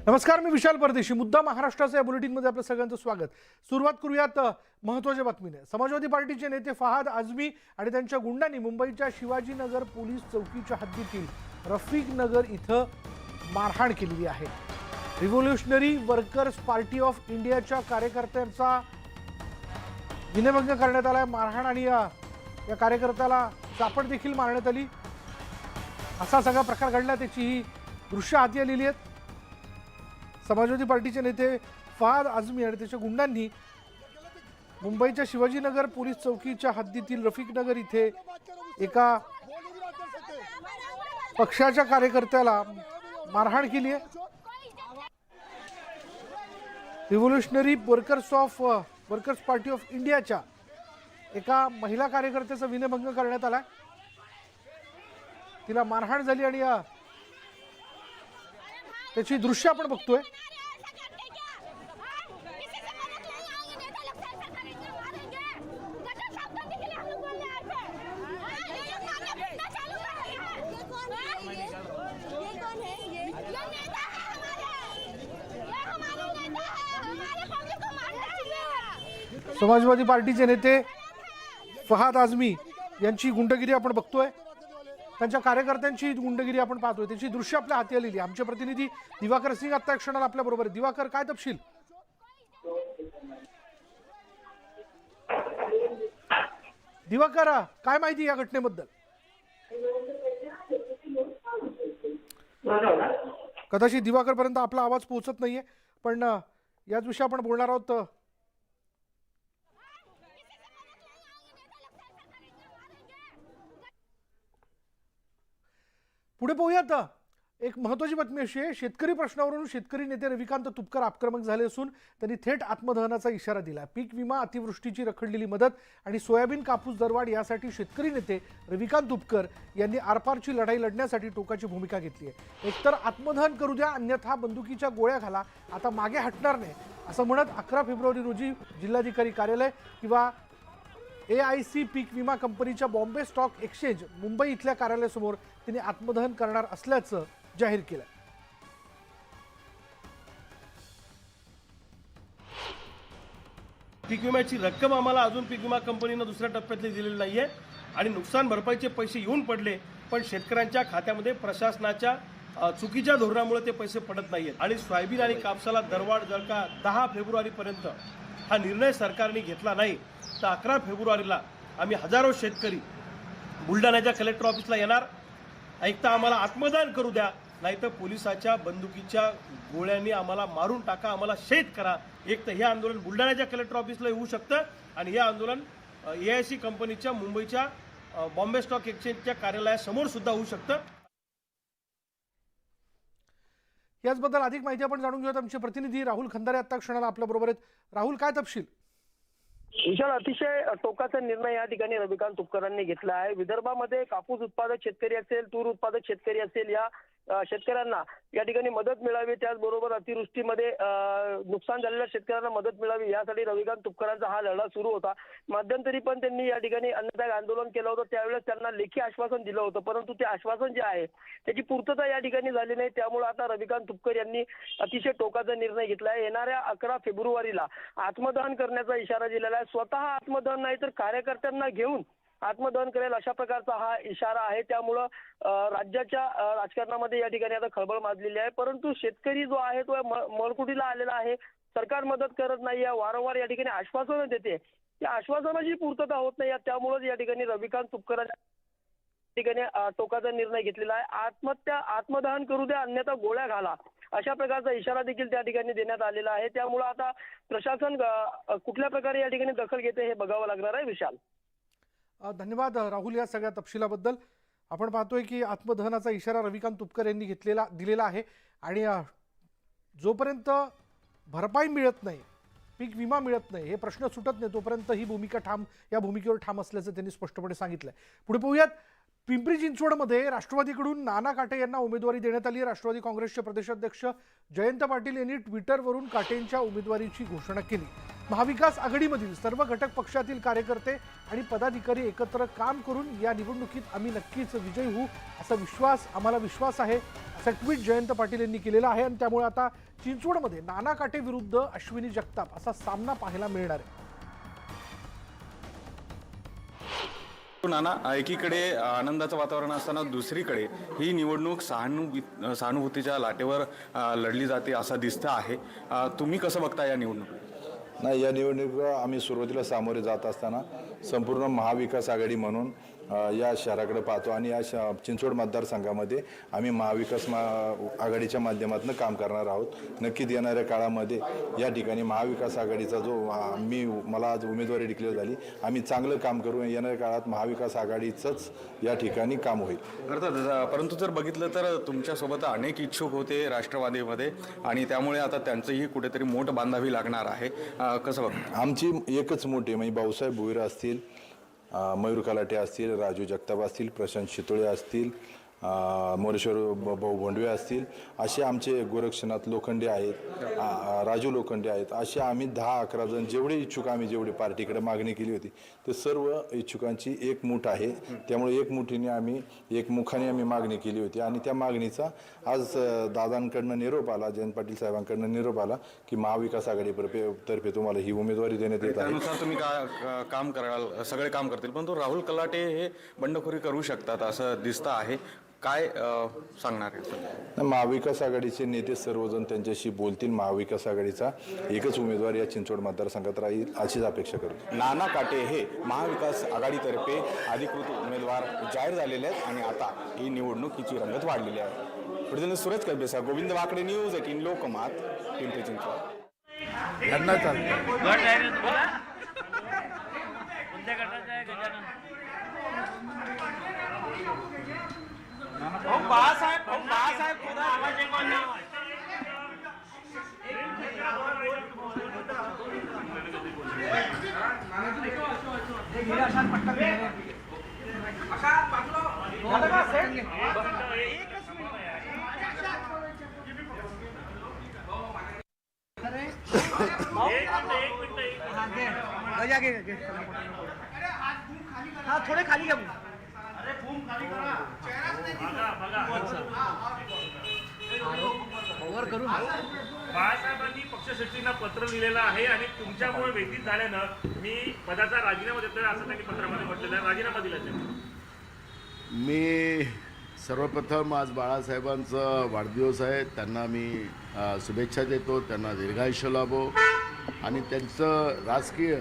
नमस्कार, मी विशाल परदेशी. मुद्दा महाराष्ट्राच्या या बुलेटिनमध्ये आपलं सगळ्यांचं स्वागत. सुरुवात करूयात महत्त्वाच्या बातमीने. समाजवादी पार्टीचे नेते फहाद आझमी आणि त्यांच्या गुंडांनी मुंबईच्या शिवाजीनगर पोलीस चौकीच्या हद्दीतील रफिक नगर इथं मारहाण केलेली आहे. रिव्होल्युशनरी वर्कर्स पार्टी ऑफ इंडियाच्या कार्यकर्त्यांचा विनयभंग करण्यात आला. मारहाण आणि या कार्यकर्त्याला चापट देखील मारण्यात आली. असा सगळा प्रकार घडला, त्याची ही दृश्य हाती आलेली आहेत. समाजवादी पार्टीचे नेते फहाद आझमी आणि त्याच्या गुंडांनी मुंबईच्या शिवाजीनगर पोलीस चौकीच्या हद्दीतील रफिक नगर इथे एका पक्षाच्या कार्यकर्त्याला मारहाण केली आहे. रिव्होल्युशनरी वर्कर्स पार्टी ऑफ इंडियाच्या एका महिला कार्यकर्त्याचा विनयभंग करण्यात आला. तिला मारहाण झाली आणि त्याची दृश्य आपण बघतोय. समाजवादी पार्टीचे नेते फहाद आझमी यांची गुंडगिरी आपण बघतोय. त्यांच्या कार्यकर्त्यांची गुंडगिरी आपण पाहतोय. त्याची दृश्य आपल्या हाती आलेली. आमचे प्रतिनिधी दिवाकर सिंग आता क्षणाला आपल्या बरोबर. दिवाकर, काय तपशील? दिवाकर, काय माहिती या घटनेबद्दल? कदाचित दिवाकर पर्यंत आपला आवाज पोहोचत नाहीये, पण याच विषयी आपण बोलणार आहोत. पुढे पाहूयात. एक महत्त्वाची बातमी अशी आहे, शेतकरी प्रश्नावरून शेतकरी नेते रविकांत तुपकर आक्रमक झाले असून त्यांनी थेट आत्मदहनाचा इशारा दिला. पीक विमा, अतिवृष्टीची रखडलेली मदत आणि सोयाबीन कापूस दरवाढ यासाठी शेतकरी नेते रविकांत तुपकर यांनी आरपारची लढाई लढण्यासाठी टोकाची भूमिका घेतली आहे. एकतर आत्मदहन करू द्या, अन्यथा बंदुकीच्या गोळ्या घाला, आता मागे हटणार नाही, असं म्हणत 11 फेब्रुवारी रोजी जिल्हाधिकारी कार्यालय किंवा AIC पीक विमा कंपनीच्या बॉम्बे स्टॉक एक्सचेंज मुंबई इथल्या कार्यालयासमोर त्यांनी आत्मदहन करणार असल्याचं जाहीर केलं. पीक विम्याची रक्कम आम्हाला अजून पीक विमा कंपनीनं दुसऱ्या टप्प्यातली दिलेली नाहीये आणि नुकसान भरपाईचे पैसे येऊन पडले, पण शेतकऱ्यांच्या खात्यामध्ये प्रशासनाच्या चुकीच्या धोरणामुळे ते पैसे पडत नाहीयेत. आणि सोयाबीन आणि कापसाला दरवाढ जर का 10 फेब्रुवारीपर्यंत हा निर्णय सरकारने घेतला नाही तर 11 फेब्रुवारीला आम्ही हजारो शेतकरी बुलढाण्याच्या कलेक्टर ऑफिसला येणार. एक तर आम्हाला आत्मदान करू द्या, नाहीतर पोलिसाच्या बंदुकीच्या गोळ्यांनी आम्हाला मारून टाका, आम्हाला शहीद करा. एक तर हे आंदोलन बुलढाण्याच्या कलेक्टर ऑफिसला होऊ शकतं आणि हे आंदोलन AIC कंपनीच्या मुंबईच्या बॉम्बे स्टॉक एक्सचेंजच्या कार्यालयासमोर सुद्धा होऊ शकतं. याचबद्दल अधिक माहिती आपण जाणून घेऊयात. आमचे प्रतिनिधी राहुल खंदारे आता क्षणाला आपल्या बरोबर आहेत. राहुल, काय तपशील? विशाल, अतिशय टोकाचा निर्णय या ठिकाणी रविकांत तुपकरांनी घेतला आहे. विदर्भामध्ये कापूस उत्पादक शेतकरी असेल, तूर उत्पादक शेतकरी असेल, या शेतकऱ्यांना या ठिकाणी मदत मिळावी, त्याचबरोबर अतिवृष्टीमध्ये नुकसान झालेल्या शेतकऱ्यांना मदत मिळावी, यासाठी रविकांत तुपकरांचा हा लढा सुरू होता. मध्यंतरी पण त्यांनी या ठिकाणी अन्नत्याग आंदोलन केलं होतं. त्यावेळेस त्यांना लेखी आश्वासन दिलं होतं, परंतु ते आश्वासन जे आहे त्याची पूर्तता या ठिकाणी झाली नाही. त्यामुळे आता रविकांत तुपकर यांनी अतिशय टोकाचा निर्णय घेतला आहे. येणाऱ्या 11 फेब्रुवारीला आत्मदहन करण्याचा इशारा दिलेला आहे. स्वतः आत्मदहन नाही तर कार्यकर्त्यांना घेऊन आत्मदहन करेल, अशा प्रकारचा हा इशारा आहे. त्यामुळं राज्याच्या राजकारणामध्ये या ठिकाणी आता खळबळ माजलेली आहे. परंतु शेतकरी जो आहे तो मळकुटीला आलेला आहे. सरकार मदत करत नाही आहे, वारंवार या ठिकाणी आश्वासनं देते, त्या आश्वासनाची पूर्तता होत नाही. त्यामुळेच या ठिकाणी रविकांत तुपकर ठिकाणी टोकाचा निर्णय घेतलेला आहे. आत्मदहन करू द्या, अन्यथा गोळ्या घाला, अशा प्रकारचा इशारा देखील त्या ठिकाणी देण्यात आलेला आहे. त्यामुळे आता प्रशासन कुठल्या प्रकारे या ठिकाणी दखल घेते हे बघावं लागणार आहे. विशाल, धन्यवाद राहुल या सगळ्या तपशिलाबद्दल. आपण पाहतोय की आत्मदहनाचा इशारा रविकांत तुपकर यांनी दिलेला आहे आणि जोपर्यंत भरपाई मिळत नाही, पीक विमा मिळत नाही, हे प्रश्न सुटत नाही, तोपर्यंत ही भूमिकेवर ठाम असल्याचं त्यांनी स्पष्टपणे सांगितलंय. पुढे पाहूयात. पिंपरी चिंचवडमध्ये राष्ट्रवादीकडून नाना काटे यांना उमेदवारी देण्यात आली. राष्ट्रवादी काँग्रेसचे प्रदेशाध्यक्ष जयंत पाटील यांनी ट्विटरवरून काटेंच्या उमेदवारीची घोषणा केली. महाविकास आघाडीमधील सर्व घटक पक्षातील कार्यकर्ते आणि पदाधिकारी एकत्र काम करून या निवडणुकीत आम्ही नक्कीच विजयी होऊ आम्हाला विश्वास आहे, असं ट्विट जयंत पाटील यांनी केलेलं आहे. आणि त्यामुळे आता चिंचवडमध्ये नाना काटे विरुद्ध अश्विनी जगताप असा सामना पाहायला मिळणार आहे. नाना, एकीकडे आनंदाचं वातावरण असताना दुसरीकडे ही निवडणूक सहानुभूतीच्या लाटेवर लढली जाते असं दिसतं आहे. तुम्ही कसं बघता या निवडणूक? नाही, या निवडणुकीला आम्ही सुरुवातीला सामोरे जात असताना संपूर्ण महाविकास आघाडी म्हणून या शहराकडे पाहतो आणि या चिंचवड मतदारसंघामध्ये आम्ही महाविकास आघाडीच्या माध्यमातून काम करणार आहोत. नक्कीच येणाऱ्या काळामध्ये या ठिकाणी महाविकास आघाडीचा जो मला आज उमेदवारी डिक्लेअर झाली, आम्ही चांगलं काम करू. येणाऱ्या काळात महाविकास आघाडीचंच या ठिकाणी काम होईल. अर्थात, परंतु जर बघितलं तर तुमच्यासोबत अनेक इच्छुक होते राष्ट्रवादीमध्ये आणि त्यामुळे आता त्यांचंही कुठेतरी मोठ बांधावी लागणार आहे. कसं बघता? आमची एकच मोठी म्हणजे भाऊसाहेब भुईर असतील, मयूर कलाटे असतील, राजू जगताप असतील, प्रशांत शितोळे असतील, मोरेश्वर भाऊ भोंडवे असतील, असे आमचे गोरक्षनाथ लोखंडे आहेत, राजू लोखंडे आहेत. असे आम्ही 10-11 जण जेवढे इच्छुक आम्ही जेवढी पार्टीकडे मागणी केली होती ते सर्व इच्छुकांची एक मूठ आहे. त्यामुळे एकमुखाने आम्ही मागणी केली होती आणि त्या मागणीचा आज दादांकडनं निरोप आला, जयंत पाटील साहेबांकडनं निरोप आला की महाविकास आघाडीतर्फे तुम्हाला ही उमेदवारी देण्यात येत आहे. त्यानुसार तुम्ही काम कराल, सगळे काम करतील, परंतु राहुल कलाटे हे बंडखोरी करू शकतात असं दिसतं आहे. काय सांगणार आहे? महाविकास आघाडीचे नेते सर्वजण त्यांच्याशी बोलतील. महाविकास आघाडीचा एकच उमेदवार या चिंचवड मतदारसंघात राहील अशीच अपेक्षा करतो. नाना काटे हे महाविकास आघाडीतर्फे अधिकृत उमेदवार जाहीर झालेले आहेत आणि आता ही निवडणुकीची रंगत वाढलेली आहे. पुढे सूरज कलबेसा, गोविंद वाकडे, न्यूज 18 लोकमत, पिंपरी चिंचवड. थोडे खाली घ्या. बाळासाहेबांनी पक्षश्रेष्ठींना पत्र लिहिलेलं आहे आणि तुमच्यामुळे व्यतीत झाल्यानं मी पदाचा राजीनामा देतोय असं त्यांनी पत्रामध्ये म्हटलेलं आहे. राजीनामा दिला मी सर्वप्रथम आज बाळासाहेबांचा वाढदिवस आहे, त्यांना मी शुभेच्छा देतो. त्यांना दीर्घायुष्य लाभो आणि त्यांचं राजकीय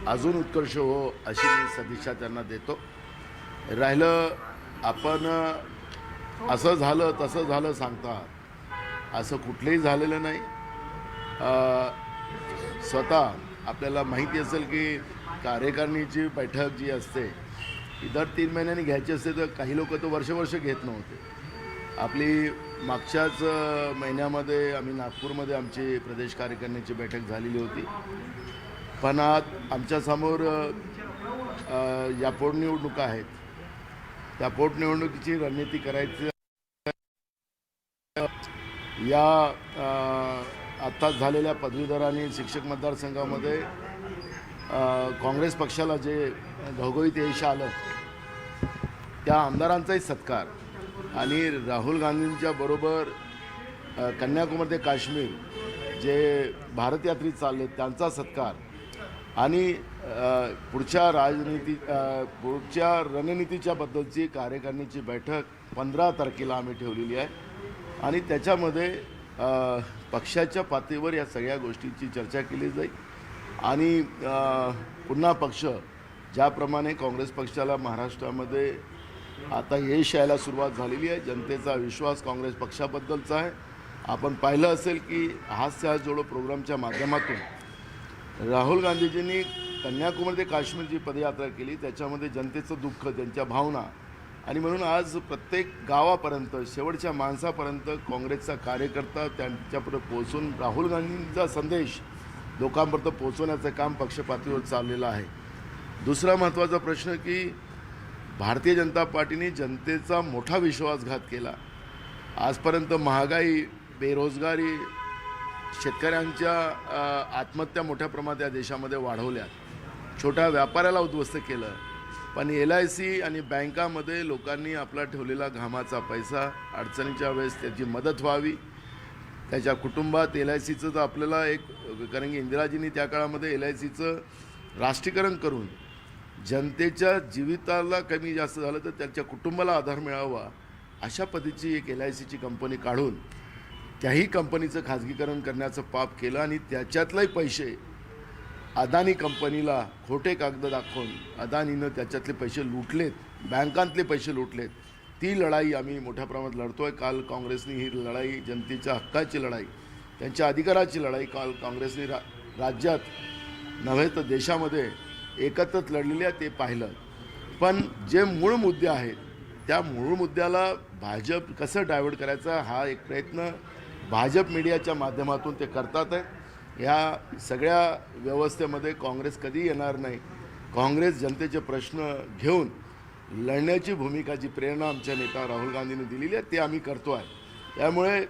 अजून उत्कर्ष हो अशी मी सदिच्छा त्यांना देतो. राहिलं आपण असं झालं तसं झालं सांगतात, असं कुठलंही झालेलं नाही. स्वतः आपल्याला माहिती असेल की कार्यकारिणीची बैठक जी असते ती दर 3 महिन्यांनी घ्यायची असते, तर काही लोक तर वर्ष घेत नव्हते. आपली मागच्याच महिन्यामध्ये आम्ही नागपूरमध्ये आमची प्रदेश कार्यकारिणीची बैठक झालेली होती. पण आज आमच्यासमोर या पोटनिवडणुका आहेत. त्या पोटनिवडणुकीची रणनीती करायची या आत्ताच झालेल्या पदवीधर आणि शिक्षक मतदारसंघामध्ये काँग्रेस पक्षाला जे घवघवीत यश आलं त्या आमदारांचाही सत्कार आणि राहुल गांधींच्या बरोबर कन्याकुमारी ते काश्मीर जे भारतयात्रीत चालले त्यांचा सत्कार आणि पुढच्या रणनीतीच्या बद्दलची कार्यकारिणीची बैठक 15 तारखेला आम्ही ठेवलेली आहे आणि त्याच्यामध्ये पक्षाच्या पातळीवर या सगळ्या गोष्टींची चर्चा केली जाईल आणि पुन्हा पक्ष ज्याप्रमाणे काँग्रेस पक्षाला महाराष्ट्रामध्ये आता यश यायला सुरुवात झालेली आहे, जनतेचा विश्वास काँग्रेस पक्षाबद्दलचा आहे. आपण पाहिलं असेल की हास्य हात जोडो प्रोग्रामच्या माध्यमातून राहुल गांधीजींनी कन्याकुमारी ते काश्मीर जी पदयात्रा केली त्याच्यामध्ये जनतेचं दुःख, त्यांच्या भावना आणि म्हणून आज प्रत्येक गावापर्यंत शेवटच्या माणसापर्यंत काँग्रेसचा कार्यकर्ता त्यांच्यापर्यंत पोहोचून राहुल गांधींचा संदेश लोकांपर्यंत पोहोचवण्याचं काम पक्षपातळीवर चाललेलं आहे. दुसरा महत्त्वाचा प्रश्न की भारतीय जनता पार्टीने जनतेचा मोठा विश्वासघात केला. आजपर्यंत महागाई, बेरोजगारी शेतकऱ्यांच्या आत्महत्या मोठ्या प्रमाणात या देशामध्ये वाढवल्या, छोट्या व्यापाऱ्याला उद्ध्वस्त केलं. पण LIC आणि बँकामध्ये लोकांनी आपला ठेवलेला घामाचा पैसा अडचणीच्या वेळेस त्याची मदत व्हावी, त्याच्या कुटुंबात LICचं तर आपल्याला एक, कारण की इंदिराजींनी त्या काळामध्ये LICचं राष्ट्रीयकरण करून जनतेच्या जीविताला कमी जास्त झालं तर त्याच्या कुटुंबाला आधार मिळावा अशा पद्धतीची एक LICची कंपनी काढून त्याही कंपनीचं खाजगीकरण करण्याचं पाप केलं आणि त्याच्यातलेही पैसे अदानी कंपनीला खोटे कागद दाखवून अदानीनं त्याच्यातले पैसे लुटलेत, बँकांतले पैसे लुटलेत. ती लढाई आम्ही मोठ्या प्रमाणात लढतो आहे. काल काँग्रेसने ही लढाई, जनतेच्या हक्काची लढाई, त्यांच्या अधिकाराची लढाई काल काँग्रेसने राज्यात नव्हे तर देशामध्ये एकत्रच लढलेली आहे, ते पाहिलं. पण जे मूळ मुद्दे आहेत त्या मूळ मुद्द्याला भाजप कसं डायव्हर्ट करायचा हा एक प्रयत्न भाजप मीडियाच्या माध्यमातून ते करतात आहे. ह्या सगळ्या व्यवस्थेमध्ये काँग्रेस कधी येणार नाही. काँग्रेस जनतेचे प्रश्न घेऊन लढण्याची भूमिकाची प्रेरणा आमच्या नेता राहुल गांधींनी दिलेली आहे, ते आम्ही करतो आहे. त्यामुळे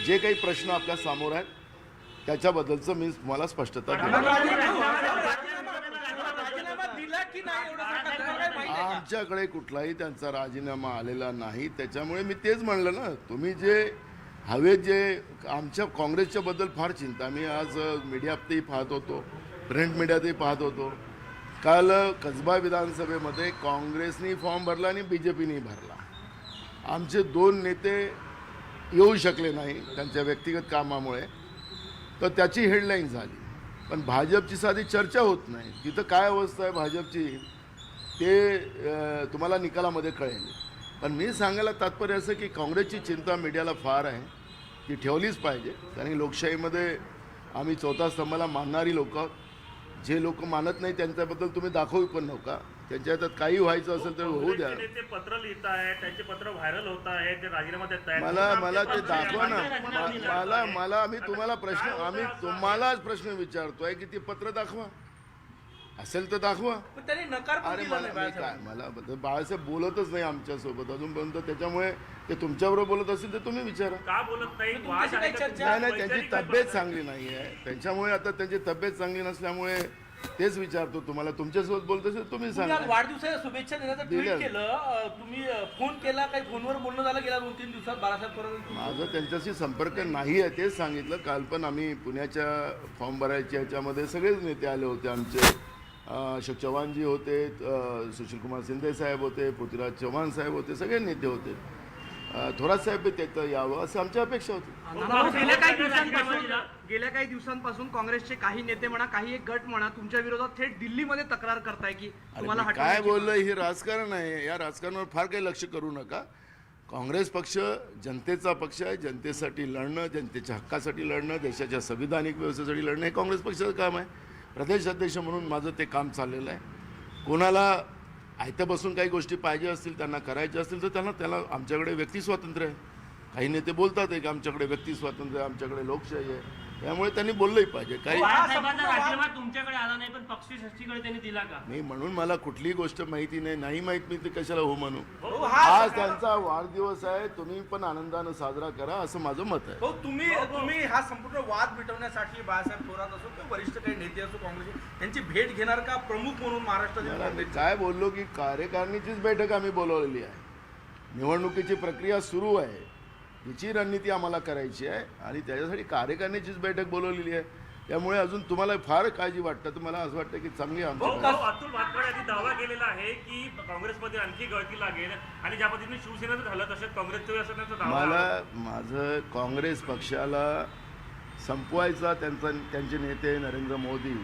जे काही प्रश्न आपल्या समोर आहेत त्याच्याबद्दलचं मी तुम्हाला स्पष्टता देतो. आमच्याकडे कुठलाही त्यांचा राजीनामा आलेला नाही. त्याच्यामुळे मी तेच म्हणलं ना, तुम्ही जे हवे, जे आमच्या काँग्रेसच्या बद्दल फार चिंता, मी आज मीडियातही पाहत होतो, प्रिंट मीडियातही पाहत होतो. काल कसबा विधानसभेमध्ये काँग्रेसनी फॉर्म भरला आणि BJPनी भरला. आमचे 2 नेते येऊ शकले नाही त्यांच्या व्यक्तिगत कामामुळे, तर त्याची हेडलाईन झाली. पण भाजपची साधी चर्चा होत नाही. तिथं काय अवस्था आहे भाजपची ते तुम्हाला निकालामध्ये कळेल. पण मी सांगायला तात्पर्य असं की काँग्रेसची चिंता मीडियाला फार आहे, ती ठेवलीच पाहिजे. कारण की लोकशाहीमध्ये आम्ही चौथा स्तंभाला मानणारी लोक, जे लोक मानत नाही त्यांच्याबद्दल तुम्ही दाखवू पण नका. त्यांच्या हातात काही व्हायचं असेल तर होऊ द्या. ते पत्र लिहित आहे, त्यांचे पत्र व्हायरल होत आहे, ते राजीनामा देत आहेत. मला ते दाखवा ना. मला आम्ही तुम्हालाच प्रश्न विचारतोय की ते पत्र दाखवा, असेल तर दाखवा. अरे मला बाळासाहेब बोलतच नाही आमच्यासोबत अजूनपर्यंत, त्याच्यामुळे ते तुमच्याबरोबर बोलत असेल तर तुम्ही विचारा. का बोलत नाही? नाही, त्यांची तब्येत चांगली नाही आहे, त्यांच्यामुळे आता त्यांची तब्येत चांगली नसल्यामुळे तेच विचारतो तुम्हाला. तुमच्यासोबत बोलत असेल तुम्ही सांगा. वाढदिवसाच्या शुभेच्छा देण्याचं ट्विट केलं, तुम्ही फोन केला, काही फोनवर बोलणं झालं गेल्या 2-3 दिवसात बाळासाहेब थोरात? माझं त्यांच्याशी संपर्क नाही आहे, तेच सांगितलं. काल पण आम्ही पुण्याच्या फॉर्म भरायच्या ह्याच्यामध्ये सगळेच नेते आले होते आमचे. अशोक चव्हाणजी होते, सुशीलकुमार शिंदे साहेब होते, पृथ्वीराज चव्हाण साहेब होते, सगळे नेते होते. थोरात साहेब तिथं यावं असं आमची अपेक्षा होती. गेल्या काही दिवसांपासून काँग्रेसचे काही नेते म्हणा, काही एक गट म्हणा, तुमच्या विरोधात थेट दिल्लीमध्ये तक्रार करताय की तुम्हाला मी काय बोललं, हे राजकारण आहे. या राजकारणावर फार काही लक्ष करू नका. काँग्रेस पक्ष जनतेचा पक्ष आहे. जनतेसाठी लढणं, जनतेच्या हक्कासाठी लढणं, देशाच्या संविधानिक व्यवस्थेसाठी लढणं हे काँग्रेस पक्षाचं काम आहे. प्रदेश अध्यक्ष म्हणून माझं ते काम चाललेलं आहे. कोणाला आयत्या बसून काही गोष्टी पाहिजे असतील, त्यांना करायच्या असतील तर त्याला आमच्याकडे व्यक्ती स्वातंत्र्य आहे. काही नेते बोलतात आहे की आमच्याकडे व्यक्ती स्वातंत्र्य आहे, आमच्याकडे लोकशाही आहे, त्यामुळे त्यांनी बोललंही पाहिजे. काही तुमच्याकडे आला नाही पण पक्षश्रेष्ठीकडे त्यांनी दिला का? मी म्हणून मला कुठलीही गोष्ट माहिती नाही माहित मी ते कशाला हो म्हणू. आज त्यांचा वाढदिवस आहे, तुम्ही पण आनंदानं साजरा करा असं माझं मत आहे. हो, तुम्ही हा संपूर्ण वाद मिटवण्यासाठी बाळासाहेब थोरात असो किंवा वरिष्ठ काही नेते असो काँग्रेस त्यांची भेट घेणार का प्रमुख म्हणून महाराष्ट्रात? मी काय बोललो की कार्यकारिणीचीच बैठक आम्ही बोलवलेली आहे. निवडणुकीची प्रक्रिया सुरू आहे, तिची रणनीती आम्हाला करायची आहे आणि त्याच्यासाठी कार्यकारिणीचीच बैठक बोलवलेली आहे. त्यामुळे अजून तुम्हाला फार काळजी वाटतं तर मला असं वाटतं की चांगली अतुल भातखळे यांनी दावा केलेला आहे की काँग्रेसमध्ये आणखी गळती लागेल आणि ज्या पद्धतीने शिवसेनेचं झालं तसंच काँग्रेसचं असं त्यांचा दावा. माझं काँग्रेस पक्षाला संपवायचा त्यांचे नेते नरेंद्र मोदी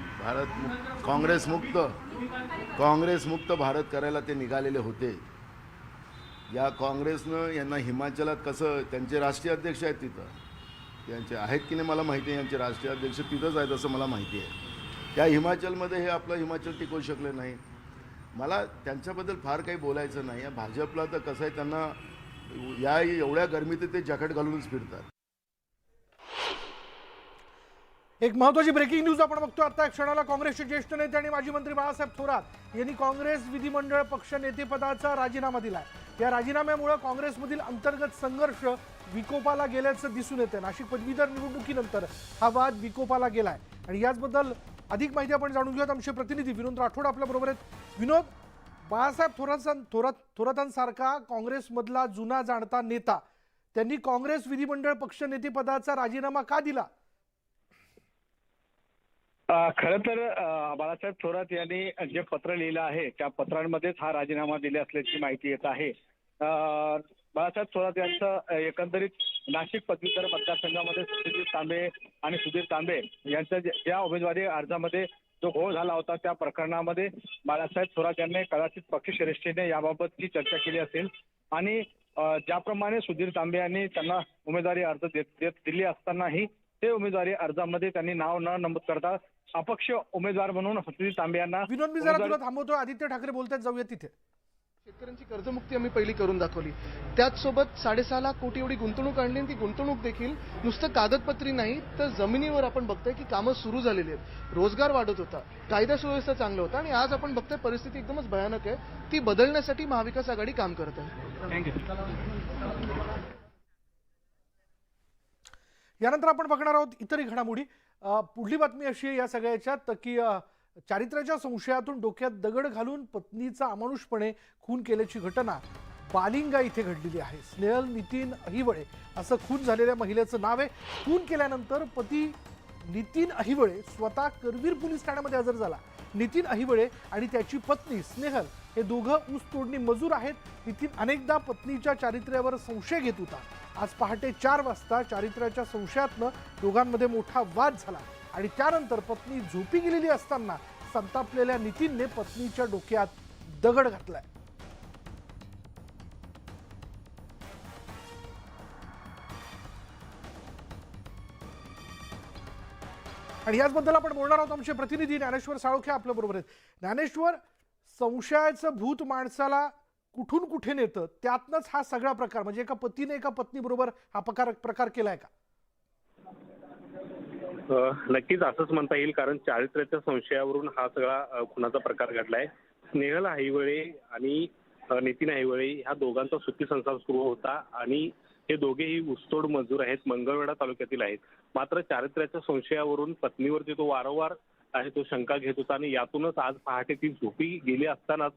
काँग्रेस मुक्त भारत करायला ते निघालेले होते. या काँग्रेसनं यांना हिमाचलात कसं, त्यांचे राष्ट्रीय अध्यक्ष आहेत तिथं, त्यांचे आहेत की नाही मला माहिती आहे, यांचे राष्ट्रीय अध्यक्ष तिथंच आहेत असं मला माहिती आहे. त्या हिमाचलमध्ये हे आपलं हिमाचल टिकवू शकले नाही. मला त्यांच्याबद्दल फार काही बोलायचं नाही आहे. भाजपला तर कसं आहे, त्यांना या एवढ्या गरमीत ते जॅकेट घालूनच फिरतात. एक महत्त्वाची ब्रेकिंग न्यूज आपण बघतो आता क्षणाला. काँग्रेसचे ज्येष्ठ नेते आणि माजी मंत्री बाळासाहेब थोरात यांनी काँग्रेस विधिमंडळ पक्ष नेतेपदाचा राजीनामा दिलाय. या राजीनाम्यामुळे काँग्रेसमधील अंतर्गत संघर्ष विकोपाला गेल्याचं दिसून येतं. नाशिक पदवीधर निवडणुकीनंतर हा वाद विकोपाला गेलाय आणि याचबद्दल अधिक माहिती आपण जाणून घेऊयात. आमचे प्रतिनिधी विनोद राठोड आपल्या बरोबर आहेत. विनोद, बाळासाहेब थोरातांसारखा काँग्रेसमधला जुना जाणता नेता त्यांनी काँग्रेस विधिमंडळ पक्षनेतेपदाचा राजीनामा का दिला? खरं तर बाळासाहेब थोरात यांनी जे पत्र लिहिलं आहे त्या पत्रांमध्येच हा राजीनामा दिले असल्याची माहिती येत आहे. बाळासाहेब थोरात यांचं एकंदरीत नाशिक पदवीधर मतदारसंघामध्ये सत्यजित तांबे आणि सुधीर तांबे यांच्या ज्या उमेदवारी अर्जामध्ये जो घोळ झाला होता त्या प्रकरणामध्ये बाळासाहेब थोरात यांनी कदाचित पक्षश्रेष्ठीने याबाबतची चर्चा केली असेल आणि ज्याप्रमाणे सुधीर तांबे यांनी त्यांना उमेदवारी अर्ज दिली असतानाही ते उमेदवारी अर्जामध्ये त्यांनी नाव न नमूद करता अपक्ष उमेदवार म्हणून सुधीर तांबे यांना. विनोद, मी जरा तुला थांबवतोय. आदित्य ठाकरे बोलतात, जाऊया तिथे. शेतकऱ्यांची कर्जमुक्ती आम्ही पहिली करून दाखवली. त्याचसोबत 6.5 लाख कोटी एवढी गुंतवणूक आणली आणि ती गुंतवणूक देखील नुसतं कागदपत्री नाही तर जमिनीवर आपण बघतोय की कामं सुरू झालेली आहेत. रोजगार वाढत होता, कायदा सुव्यवस्था चांगलं होतं आणि आज आपण बघतोय परिस्थिती एकदमच भयानक आहे. ती बदलण्यासाठी महाविकास आघाडी काम करत आहे. यानंतर आपण बघणार आहोत इतरही घडामोडी. पुढली बातमी अशी आहे या सगळ्याच्यात की चारित्र्याच्या संशयातून डोक्यात दगड घालून पत्नीचा अमानुषपणे खून केल्याची घटना बालिंगा इथे घडलेली आहे. स्नेहल नितीन अहिवळे असं खून झालेल्या महिलेचं नाव आहे. खून केल्यानंतर पती नितीन अहिवळे स्वतः करवीर पोलीस ठाण्यामध्ये हजर झाला. नितीन अहिवळे आणि त्याची पत्नी स्नेहल हे दोघं ऊस तोडणी मजूर आहेत. नितीन अनेकदा पत्नीच्या चारित्र्यावर संशय घेत होता. आज पहाटे 4 वाजता चारित्र्याच्या संशयातनं दोघांमध्ये मोठा वाद झाला आणि त्यानंतर पत्नी झोपी गेलेली असताना संतापलेल्या नितीनने पत्नीच्या डोक्यात दगड घातलाय. आणि याचबद्दल आपण बोलणार आहोत. आमचे प्रतिनिधी ज्ञानेश्वर साळोखे आपल्या बरोबर आहेत. ज्ञानेश्वर, संशयाचं भूत माणसाला कुठून कुठे नेतं, त्यातनच हा सगळा प्रकार, म्हणजे एका पतीने एका पत्नीबरोबर हा प्रकार केलाय का? नक्कीच असंच म्हणता येईल, कारण चारित्र्याच्या संशयावरून हा सगळा खुनाचा प्रकार घडलाय. स्नेहल अहिवळे आणि नितीन अहिवळे ह्या दोघांचा सुखी संसार सुरू होता आणि हे दोघेही ऊसतोड मजूर आहेत, मंगळवेढा तालुक्यातील आहेत. मात्र चारित्र्याच्या संशयावरून पत्नीवरती तो वारंवार आहे तो शंका घेत होता आणि यातूनच आज पहाटे ती झोपी गेली असतानाच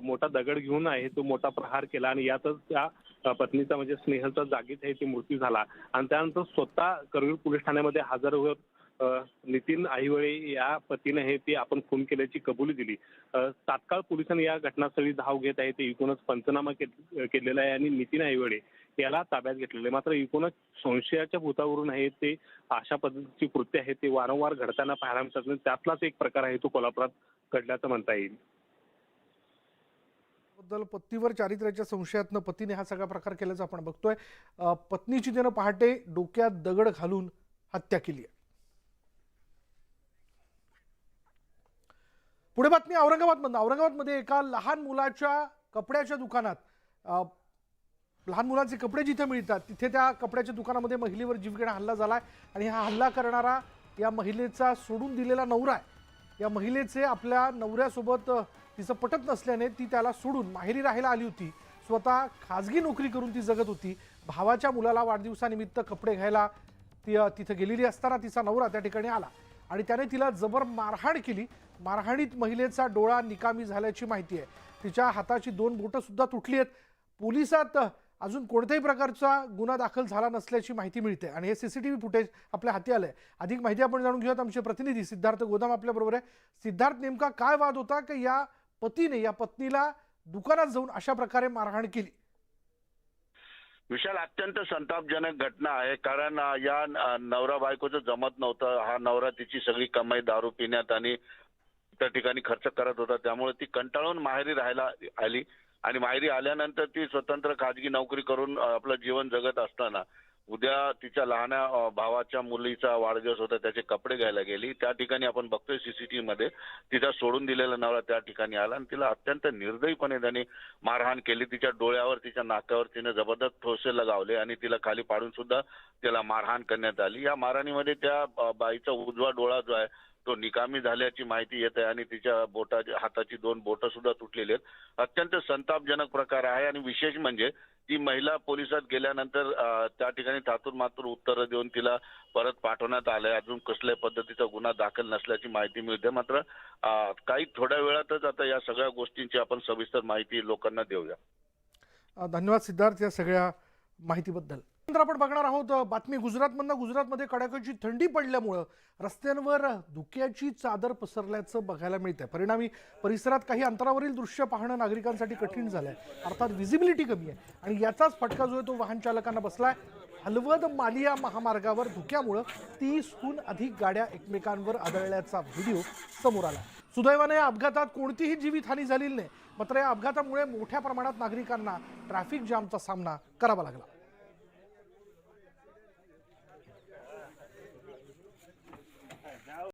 मोठा दगड घेऊन आहे तो मोठा प्रहार केला आणि यातच त्या पत्नीचा म्हणजे स्नेहलचा जागीच आहे ती मृत्यू झाला. आणि त्यानंतर स्वतः करवीर पोलीस ठाण्यामध्ये हजर होत नितीन अहिवळे या पतीने हे ते आपण खून केल्याची कबुली दिली. तात्काळ पोलिसांनी या घटनास्थळी धाव घेत आहे. ते एकूणच पंचनामा केलेला आहे आणि नितीन अहिवळे याला ताब्यात घेतलेले. मात्र एकूणच संशयाच्या भूतावरून आहे ते अशा पद्धतीची कृत्य आहे ते वारंवार घडताना पाहायला मिळतात. त्यातलाच एक प्रकार आहे तो कोल्हापुरात घडल्याचं म्हणता येईल. पत्नीवर चारित्र्याच्या संशयातनं पतीने हा सगळा प्रकार केल्याचं आपण बघतोय. पत्नीची त्यानं पहाटे डोक्यात दगड घालून हत्या केली आहे. पुढे बातमी औरंगाबादमध्ये एका लहान मुलाच्या कपड्याच्या दुकानात, लहान मुलांचे कपडे जिथे मिळतात तिथे त्या कपड्याच्या दुकानामध्ये महिलेवर जीवघेणा हल्ला झालाय आणि हा हल्ला करणारा या महिलेचा सोडून दिलेला नवरा आहे. या महिलेचे आपल्या नवऱ्यासोबत तिचं पटत नसल्याने ती त्याला सोडून माहेरी राहायला आली होती. स्वतः खाजगी नोकरी करून ती जगत होती. भावाच्या मुलाला वाढदिवसानिमित्त कपडे घ्यायला ती तिथे गेलेली असताना तिचा नवरा त्या ठिकाणी आला आणि त्याने तिला जबर मारहाण केली. मारहाणीत महिलेचा डोळा निकामी झाल्याची माहिती आहे. तिच्या हाताची 2 बोटं सुद्धा तुटली आहेत. पोलिसात अजून कोणत्याही प्रकारचा गुन्हा दाखल झाला नसल्याची माहिती मिळते आणि हे सीसीटीव्ही फुटेज आपल्या हाती आलंय. अधिक माहिती आपण जाणून घेऊयात. आमचे प्रतिनिधी सिद्धार्थ गोदाम आपल्या बरोबर आहे. सिद्धार्थ, नेमका काय वाद होता की या पतीने या पत्नीला दुकानात जाऊन अशा प्रकारे मारहाण केली? विशाल, अत्यंत संतापजनक घटना आहे. कारण या नवरा बायकोचं जमत नव्हतं. हा नवरा तिची सगळी कमाई दारू पिण्यात आणि त्या ठिकाणी खर्च करत होता. त्यामुळे ती कंटाळून माहेरी राहायला आली आणि माहेरी आल्यानंतर ती स्वतंत्र खाजगी नोकरी करून आपलं जीवन जगत असताना उद्या तिच्या लहान भावाच्या मुलीचा वाढदिवस होता, त्याचे कपडे घ्यायला गेली. त्या ठिकाणी आपण बघतोय सीसीटीव्ही मध्ये तिचा सोडून दिलेला नवरा त्या ठिकाणी आला आणि तिला अत्यंत निर्दयीपणे त्यांनी मारहाण केली. तिच्या डोळ्यावर, तिच्या नाकावर तिने जबरदस्त ठोसे लगावले आणि तिला खाली पाडून सुद्धा तिला मारहाण करण्यात आली. या मारहाणीमध्ये त्या बाईचा उजवा डोळा जो आहे तो निकामी झाल्याची माहिती येत आहे आणि तिच्या हाताची 2 बोटं सुद्धा तुटलेली आहेत. अत्यंत संतापजनक प्रकार आहे आणि विशेष म्हणजे ती महिला पोलिसात गेल्यानंतर त्या ठिकाणी तातून मातूर उत्तरं देऊन तिला परत पाठवण्यात आलंय. अजून कसल्याही पद्धतीचा गुन्हा दाखल नसल्याची माहिती मिळते. मात्र काही थोड्या वेळातच आता या सगळ्या गोष्टींची आपण सविस्तर माहिती लोकांना देऊया. धन्यवाद सिद्धार्थ या सगळ्या माहितीबद्दल. नंतर आपण बघणार आहोत बातमी गुजरातमधनं. गुजरातमध्ये कडाक्याची थंडी पडल्यामुळं रस्त्यांवर धुक्याची चादर पसरल्याचं बघायला मिळतंय. परिणामी परिसरात काही अंतरावरील दृश्य पाहणं नागरिकांसाठी कठीण झालंय. अर्थात व्हिजिबिलिटी कमी आहे आणि याचाच फटका जो आहे तो वाहन चालकांना बसलाय. हलवद मालिया महामार्गावर धुक्यामुळं 30हून अधिक गाड्या एकमेकांवर आदळल्याचा व्हिडिओ समोर आला. सुदैवाने या अपघातात कोणतीही जीवितहानी झालेली नाही. मात्र या अपघातामुळे मोठ्या प्रमाणात नागरिकांना ट्रॅफिक जामचा सामना करावा लागला.